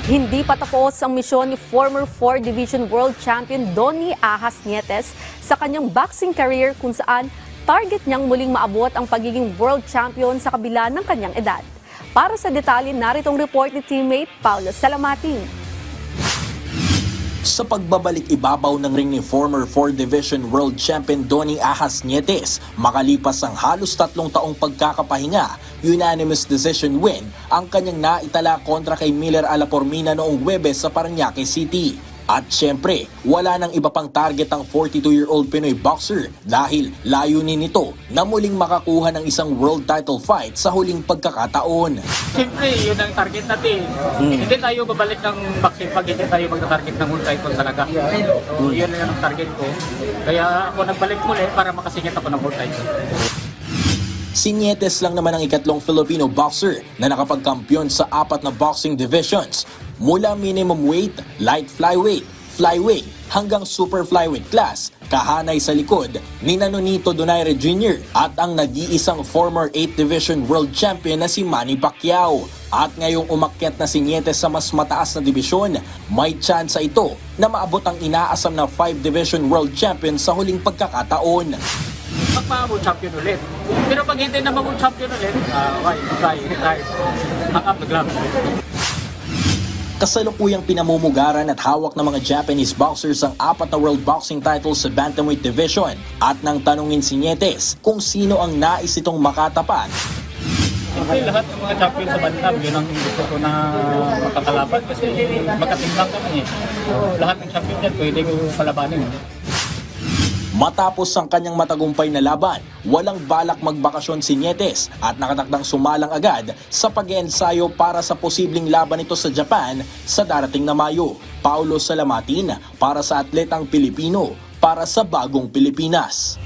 Hindi patapos ang misyon ni former 4 Division World Champion Donnie Ahas Nietes sa kanyang boxing career kung saan target niyang muling maabot ang pagiging world champion sa kabila ng kanyang edad. Para sa detalye, naritong report ni teammate Paulo Salamatin. Sa pagbabalik ibabaw ng ring ni former 4 Division World Champion Donnie Ahas Nietes, makalipas ang halos 3 taong pagkakapahinga, unanimous decision win ang kanyang naitala kontra kay Miller Alapormina noong Huwebes sa Parañaque City. At syempre, wala nang iba pang target ang 42-year-old Pinoy boxer dahil layunin nito na muling makakuha ng isang world title fight sa huling pagkakataon. Siyempre, yun ang target natin. Hindi tayo babalik ng boxing pag hindi tayo magta-target ng world title talaga. So, yun ang target ko. Kaya ako nagbalik muli para makasingit ako ng world title. Si Nietes lang naman ang ikatlong Filipino boxer na nakapagkampiyon sa 4 na boxing divisions mula minimum weight, light flyweight, flyweight hanggang super flyweight class, kahanay sa likod ni Nonito Donaire Jr. at ang nag-iisang former 8 Division World Champion na si Manny Pacquiao. At ngayong umakyat na si Nietes sa mas mataas na dibisyon, may tsansa ito na maabot ang inaasam na 5 Division World Champion sa huling pagkakataon. Magpa-world champion ulit. Pero pag hindi na mag-world champion ulit, retire. Hang up the gloves. Kasalukuyang pinamumugaran at hawak ng mga Japanese boxers ang 4 na world boxing titles sa bantamweight division. At nang tanungin si Nietes kung sino ang nais itong makatapat, Siyempre, lahat ng mga champion sa bantam, yun ang gusto ko na makakalaban kasi magkatimbang kami eh. Lahat ng champion dyan, pwede ko kalabanin. matapos ang kanyang matagumpay na laban, walang balak magbakasyon si Nietes at nakatakdang sumalang agad sa pag-iensayo para sa posibleng laban nito sa Japan sa darating na Mayo. Paulo Salamatin para sa Atletang Pilipino, para sa Bagong Pilipinas.